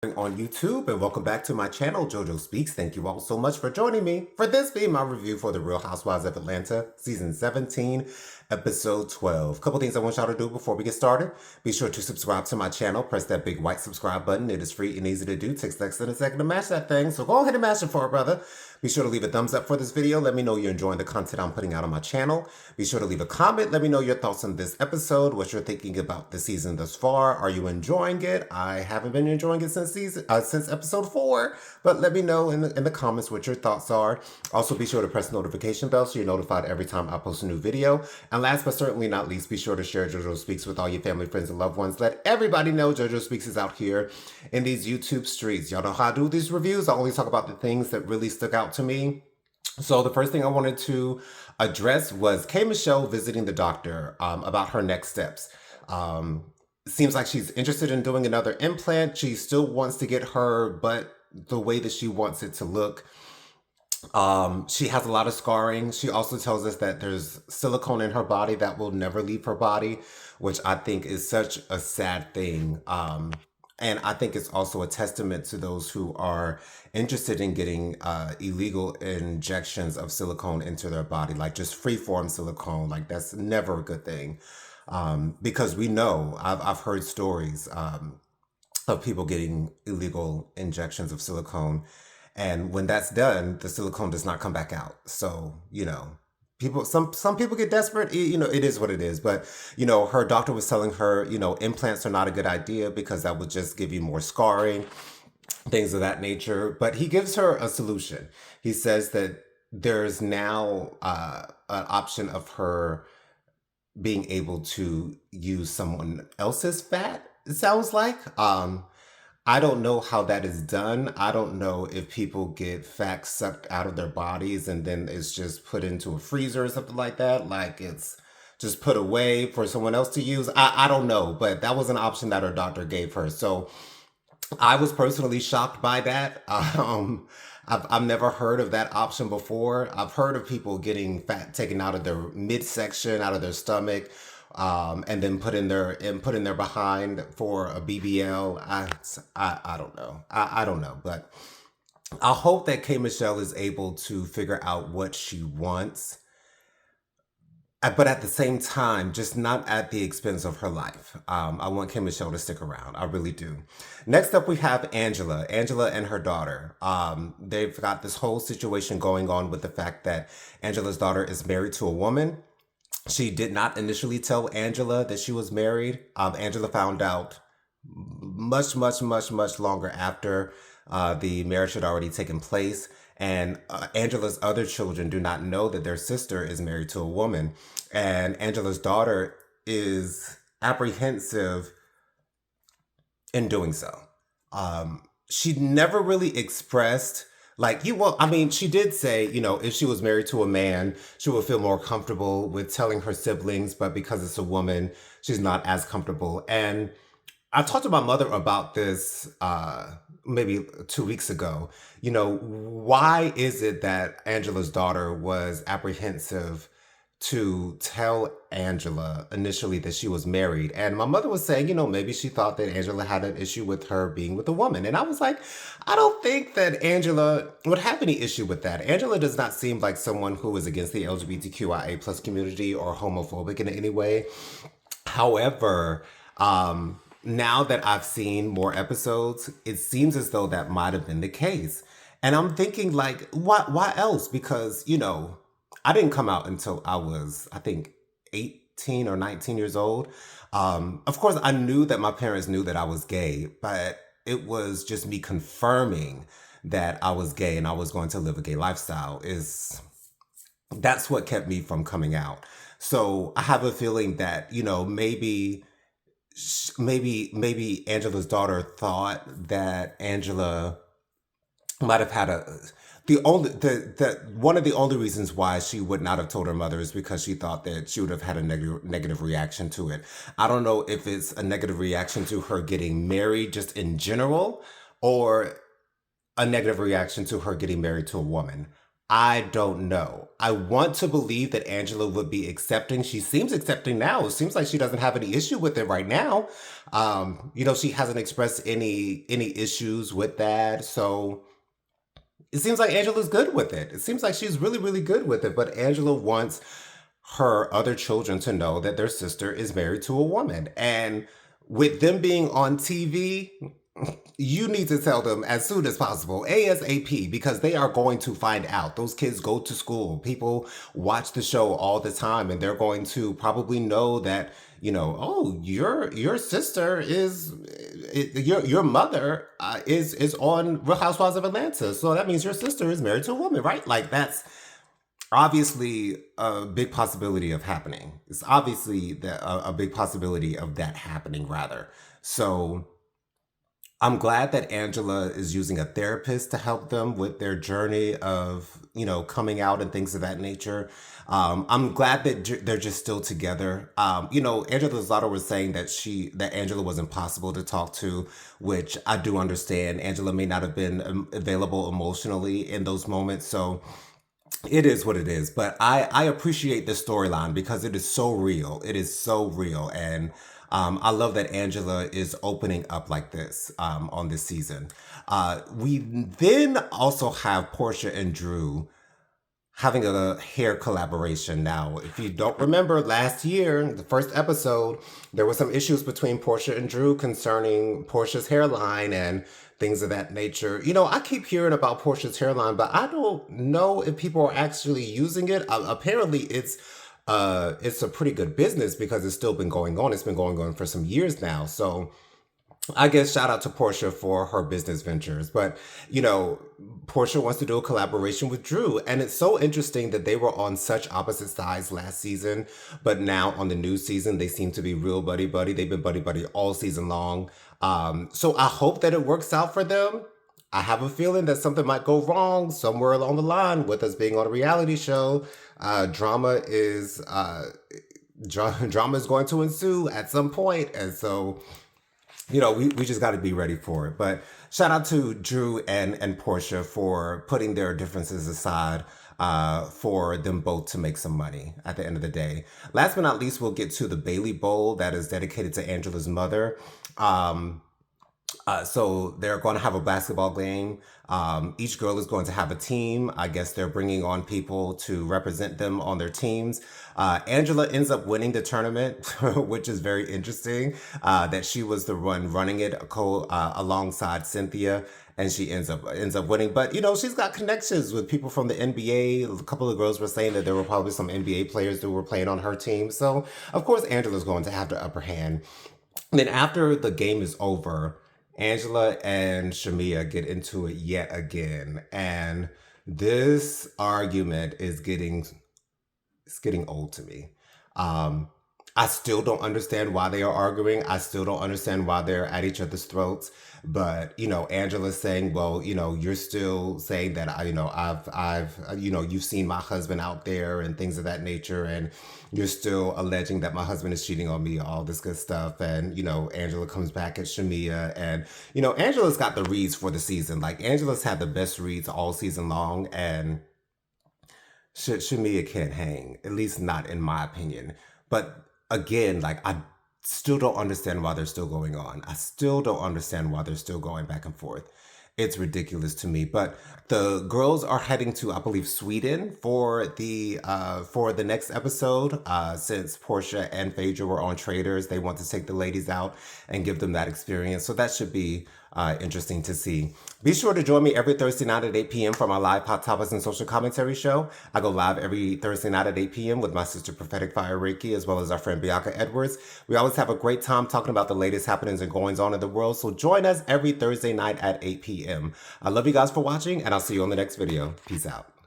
On YouTube, and welcome back to my channel, JoJo Speaks. Thank you all so much for joining me for this being my review for the Real Housewives of Atlanta season 17 episode 12. Couple things I want y'all to do before we get started. Be sure to subscribe to my channel. Press that big white subscribe button. It is free and easy to do. Takes less than a second to mash that thing, so go ahead and mash it for it, brother. Be sure to leave a thumbs up for this video. Let me know you're enjoying the content I'm putting out on my channel. Be sure to leave a comment. Let me know your thoughts on this episode, what you're thinking about the season thus far. Are you enjoying it? I haven't been enjoying it since episode 4, but let me know in the comments what your thoughts are. Also, be sure to press the notification bell so you're notified every time I post a new video. And last but certainly not least, be sure to share JoJo Speaks with all your family, friends, and loved ones. Let everybody know JoJo Speaks is out here in these YouTube streets. Y'all know how I do these reviews. I only talk about the things that really stuck out to me. So the first thing I wanted to address was K. Michelle visiting the doctor about her next steps. Seems like she's interested in doing another implant. She still wants to get her butt the way that she wants it to look. She has a lot of scarring. She also tells us that there's silicone in her body that will never leave her body, which I think is such a sad thing. And I think it's also a testament to those who are interested in getting illegal injections of silicone into their body, like just free-form silicone. Like that's never a good thing. Because we know, I've heard stories of people getting illegal injections of silicone. And when that's done, the silicone does not come back out. So, some people get desperate. It is what it is. But, her doctor was telling her, implants are not a good idea because that would just give you more scarring, things of that nature. But he gives her a solution. He says that there's now an option of her being able to use someone else's fat, it sounds like. I don't know how that is done. I don't know if people get fat sucked out of their bodies and then it's just put into a freezer or something like that. Like it's just put away for someone else to use. I don't know, but that was an option that her doctor gave her. So I was personally shocked by that. I've never heard of that option before. I've heard of people getting fat taken out of their midsection, out of their stomach, and then put in their behind for a BBL. I don't know. I don't know, but I hope that K. Michelle is able to figure out what she wants, but at the same time, just not at the expense of her life. I want K. Michelle to stick around. I really do. Next up, we have Angela. Angela and her daughter. They've got this whole situation going on with the fact that Angela's daughter is married to a woman. She did not initially tell Angela that she was married. Angela found out much, much, much, much longer after the marriage had already taken place. And Angela's other children do not know that their sister is married to a woman. And Angela's daughter is apprehensive in doing so. She never really expressed she did say, if she was married to a man, she would feel more comfortable with telling her siblings, but because it's a woman, she's not as comfortable. And I talked to my mother about this maybe 2 weeks ago. Why is it that Angela's daughter was apprehensive to tell Angela initially that she was married? And my mother was saying, maybe she thought that Angela had an issue with her being with a woman. And I was like, I don't think that Angela would have any issue with that. Angela does not seem like someone who is against the LGBTQIA plus community or homophobic in any way. However, now that I've seen more episodes, it seems as though that might have been the case. And I'm thinking like, why else? Because, I didn't come out until I was, I think, 18 or 19 years old. Of course, I knew that my parents knew that I was gay, but it was just me confirming that I was gay and I was going to live a gay lifestyle. That's what kept me from coming out. So I have a feeling that, maybe Angela's daughter thought that Angela might have had one of the only reasons why she would not have told her mother is because she thought that she would have had a negative reaction to it. I don't know if it's a negative reaction to her getting married just in general or a negative reaction to her getting married to a woman. I don't know. I want to believe that Angela would be accepting. She seems accepting now. It seems like she doesn't have any issue with it right now. She hasn't expressed any issues with that. So it seems like Angela's good with it. It seems like she's really, really good with it. But Angela wants her other children to know that their sister is married to a woman. And with them being on TV, you need to tell them as soon as possible, ASAP, because they are going to find out. Those kids go to school. People watch the show all the time, and they're going to probably know that, oh, your sister is your mother is on Real Housewives of Atlanta. So that means your sister is married to a woman, right? Like that's obviously a big possibility of happening. It's obviously a big possibility of that happening, rather. So I'm glad that Angela is using a therapist to help them with their journey of, coming out and things of that nature. I'm glad that they're just still together. Angela's daughter was saying that Angela was impossible to talk to, which I do understand. Angela may not have been available emotionally in those moments. So it is what it is, but I appreciate this storyline because it is so real. It is so real, and I love that Angela is opening up like this on this season. We then also have Portia and Drew having a hair collaboration. Now, if you don't remember last year, the first episode, there were some issues between Portia and Drew concerning Portia's hairline and things of that nature. I keep hearing about Portia's hairline, but I don't know if people are actually using it. Apparently, it's a pretty good business because it's still been going on. It's been going on for some years now. So I guess shout out to Portia for her business ventures. But, Portia wants to do a collaboration with Drew. And it's so interesting that they were on such opposite sides last season. But now on the new season, they seem to be real buddy buddy. They've been buddy buddy all season long. So I hope that it works out for them. I have a feeling that something might go wrong somewhere along the line with us being on a reality show. Drama is going to ensue at some point. And so we just got to be ready for it. But shout out to Drew and Portia for putting their differences aside for them both to make some money at the end of the day. Last but not least, we'll get to the Bailey Bowl that is dedicated to Angela's mother. So they're going to have a basketball game. Each girl is going to have a team. I guess they're bringing on people to represent them on their teams. Angela ends up winning the tournament, which is very interesting. That she was the one running it alongside Cynthia, and she ends up winning. But she's got connections with people from the NBA. A couple of girls were saying that there were probably some NBA players who were playing on her team. So of course Angela's going to have the upper hand. And then after the game is over, Angela and Shamia get into it yet again, and this argument is getting old to me. I still don't understand why they are arguing. I still don't understand why they're at each other's throats. But Angela's saying, well, you're still saying that you've seen my husband out there and things of that nature, and you're still alleging that my husband is cheating on me, all this good stuff. And Angela comes back at Shamia, and Angela's got the reads for the season. Like Angela's had the best reads all season long, and Shamia can't hang, at least not in my opinion. But again, like I still don't understand why they're still going on. I still don't understand why they're still going back and forth. It's ridiculous to me. But the girls are heading to, I believe, Sweden for the next episode. Since Portia and Phaedra were on Traders, they want to take the ladies out and give them that experience. So that should be interesting to see. Be sure to join me every Thursday night at 8 p.m. for my live Hot Topics and Social Commentary show. I go live every Thursday night at 8 p.m. with my sister Prophetic Fire Reiki, as well as our friend Bianca Edwards. We always have a great time talking about the latest happenings and goings on in the world. So join us every Thursday night at 8 p.m. I love you guys for watching, and I'll see you on the next video. Peace out.